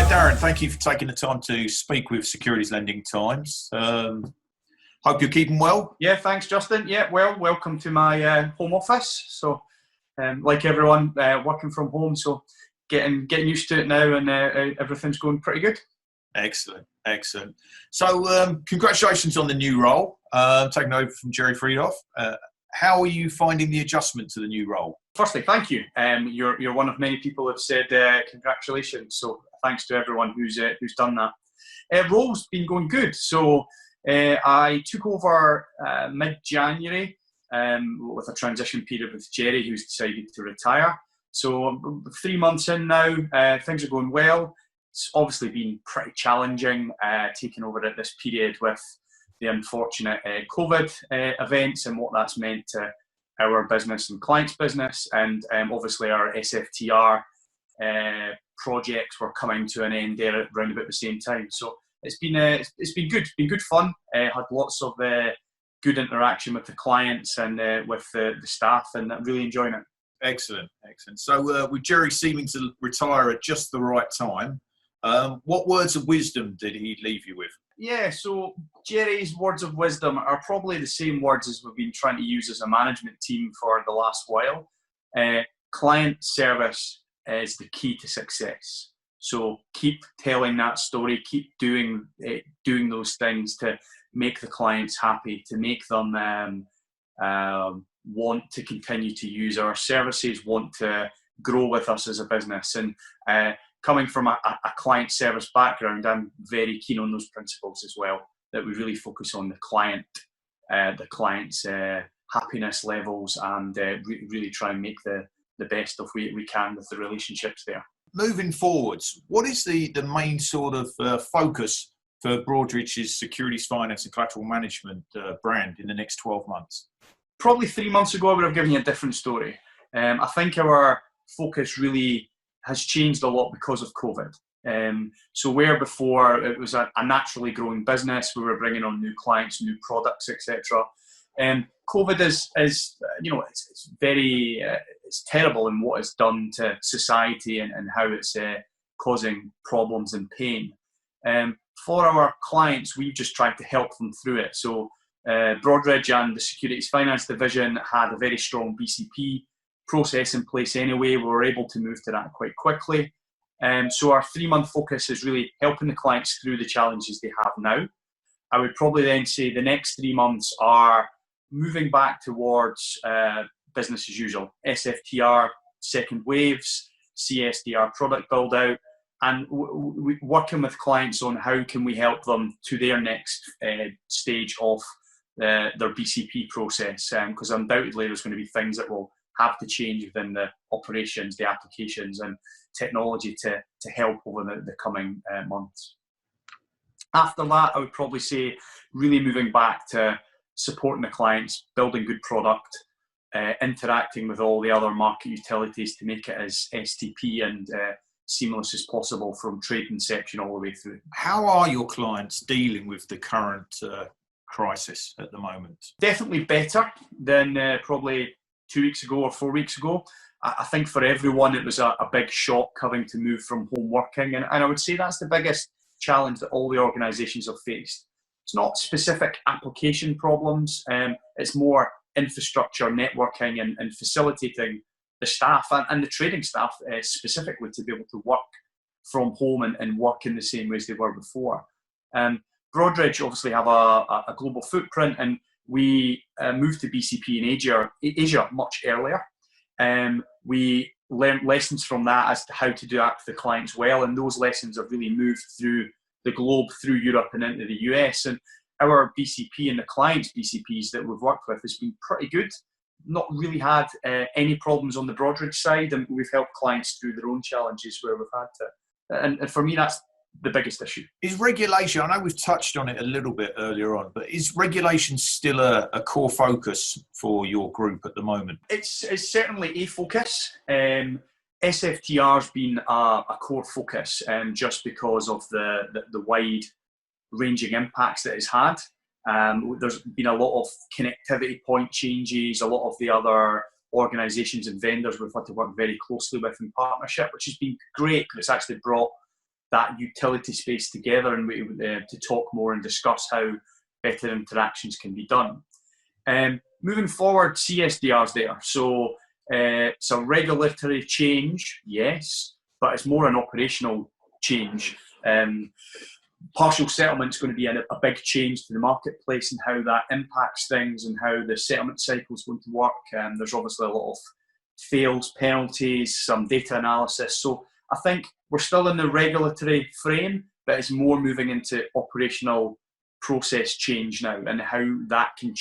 Darren, thank you for taking the time to speak with Securities Lending Times. Hope you're keeping well. Yeah, thanks, Justin. Yeah, well, welcome to my home office. So, like everyone, working from home, so getting used to it now, and everything's going pretty good. Excellent. So, congratulations on the new role, taking over from Jerry Friedoff. How are you finding the adjustment to the new role? Firstly, thank you. You're one of many people who have said congratulations. So thanks to everyone who's done that. Role's been going good. So I took over mid-January with a transition period with Jerry, who's decided to retire. So 3 months in now, things are going well. It's obviously been pretty challenging taking over at this period with the unfortunate COVID events and what that's meant to our business and clients' business, and obviously our SFTR projects were coming to an end there around about the same time. So it's been good. It's been good fun. Had lots of good interaction with the clients and with the staff, and I'm really enjoying it. Excellent. So with Jerry seeming to retire at just the right time, what words of wisdom did he leave you with? Yeah, so Jerry's words of wisdom are probably the same words as we've been trying to use as a management team for the last while. Client service is the key to success. So keep telling that story, keep doing those things to make the clients happy, to make them want to continue to use our services, want to grow with us as a business. And coming from a client service background, I'm very keen on those principles as well, that we really focus on the client's happiness levels, and really try and make the best of we can with the relationships there. Moving forwards, what is the main sort of focus for Broadridge's securities finance and collateral management brand in the next 12 months? Probably 3 months ago, I would have given you a different story. I think our focus really has changed a lot because of COVID. So where before it was a naturally growing business, we were bringing on new clients, new products, etc. COVID is it's terrible in what it's done to society and how it's causing problems and pain. For our clients, we've just tried to help them through it. So Broadridge and the Securities Finance Division had a very strong BCP process in place anyway. We were able to move to that quite quickly. So our 3-month focus is really helping the clients through the challenges they have now. I would probably then say the next 3 months are moving back towards business as usual, SFTR, second waves, CSDR product build out, and working with clients on how can we help them to their next stage of their BCP process, because undoubtedly there's going to be things that will have to change within the operations, the applications and technology to help over the coming months. After that, I would probably say really moving back to supporting the clients, building good product, interacting with all the other market utilities to make it as STP and seamless as possible from trade inception all the way through. How are your clients dealing with the current crisis at the moment? Definitely better than probably 2 weeks ago or 4 weeks ago. I think for everyone it was a big shock having to move from home working, and I would say that's the biggest challenge that all the organisations have faced. It's not specific application problems, it's more infrastructure, networking and facilitating the staff and the trading staff specifically to be able to work from home and work in the same ways they were before. Broadridge obviously have a global footprint, and we moved to BCP in Asia much earlier. We learned lessons from that as to how to do that for the clients well, and those lessons have really moved through the globe, through Europe and into the US. And our BCP and the clients' BCPs that we've worked with has been pretty good. Not really had any problems on the Broadridge side, and we've helped clients through their own challenges where we've had to. And for me, that's the biggest issue. Is regulation, I know we've touched on it a little bit earlier on, but is regulation still a core focus for your group at the moment? It's certainly a focus. SFTR has been a core focus just because of the wide-ranging impacts that it's had. There's been a lot of connectivity point changes, a lot of the other organisations and vendors we've had to work very closely with in partnership, which has been great because it's actually brought that utility space together and to talk more and discuss how better interactions can be done. Moving forward, CSDR's there. So it's a regulatory change, yes, but it's more an operational change. Partial settlement's going to be a big change to the marketplace and how that impacts things and how the settlement cycle is going to work. There's obviously a lot of fails, penalties, some data analysis. So I think we're still in the regulatory frame, but it's more moving into operational process change now and how that can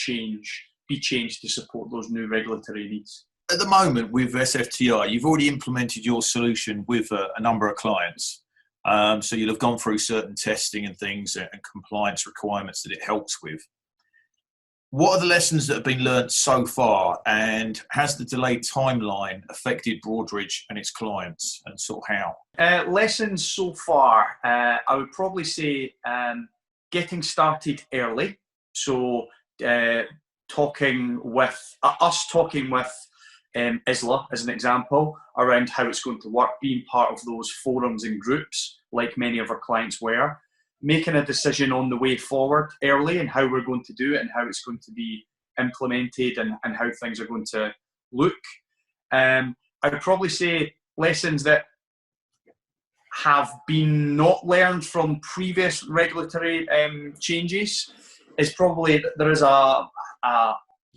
be changed to support those new regulatory needs. At the moment with SFTR, you've already implemented your solution with a number of clients. So you'll have gone through certain testing and things and compliance requirements that it helps with. What are the lessons that have been learned so far, and has the delayed timeline affected Broadridge and its clients, and sort of how? Lessons so far, I would probably say getting started early. So talking with ISLA as an example around how it's going to work, being part of those forums and groups like many of our clients were, making a decision on the way forward early and how we're going to do it and how it's going to be implemented and how things are going to look. I would probably say lessons that have been not learned from previous regulatory changes is probably that there is a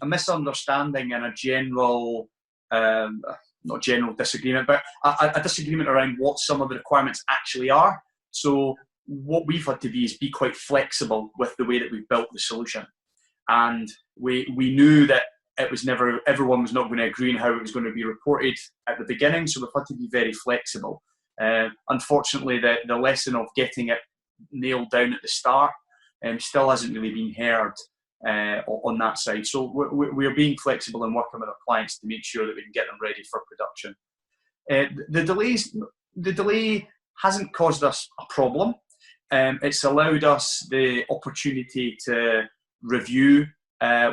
misunderstanding and a general, not general disagreement, but a disagreement around what some of the requirements actually are. So what we've had to be quite flexible with the way that we've built the solution. And we knew that everyone was not going to agree on how it was going to be reported at the beginning, so we've had to be very flexible. Unfortunately, the lesson of getting it nailed down at the start still hasn't really been heard on that side. So we're being flexible and working with our clients to make sure that we can get them ready for production. The delay hasn't caused us a problem. It's allowed us the opportunity to review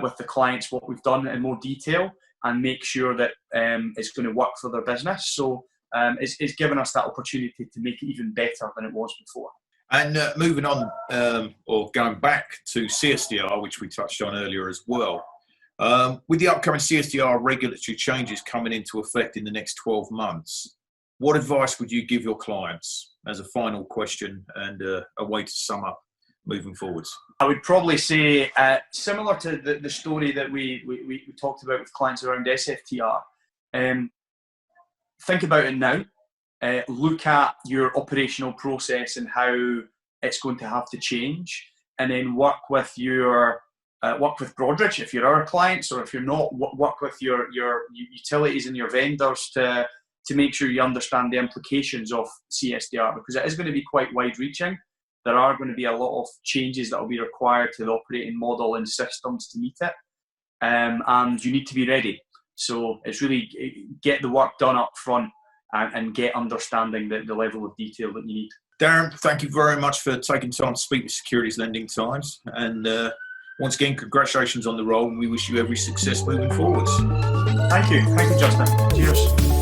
with the clients what we've done in more detail and make sure that it's going to work for their business. So it's given us that opportunity to make it even better than it was before. And moving on, or going back to CSDR, which we touched on earlier as well, with the upcoming CSDR regulatory changes coming into effect in the next 12 months, what advice would you give your clients as a final question and a way to sum up moving forwards? I would probably say, similar to the story that we talked about with clients around SFTR, think about it now. Look at your operational process and how it's going to have to change, and then work with Broadridge if you're our clients, or if you're not, work with your utilities and your vendors to make sure you understand the implications of CSDR, because it is going to be quite wide-reaching. There are going to be a lot of changes that will be required to the operating model and systems to meet it, and you need to be ready. So it's really get the work done up front and get understanding the level of detail that you need. Darren, thank you very much for taking time to speak with Securities Lending Times. And once again, congratulations on the role, and we wish you every success moving forwards. Thank you, Justin. Cheers.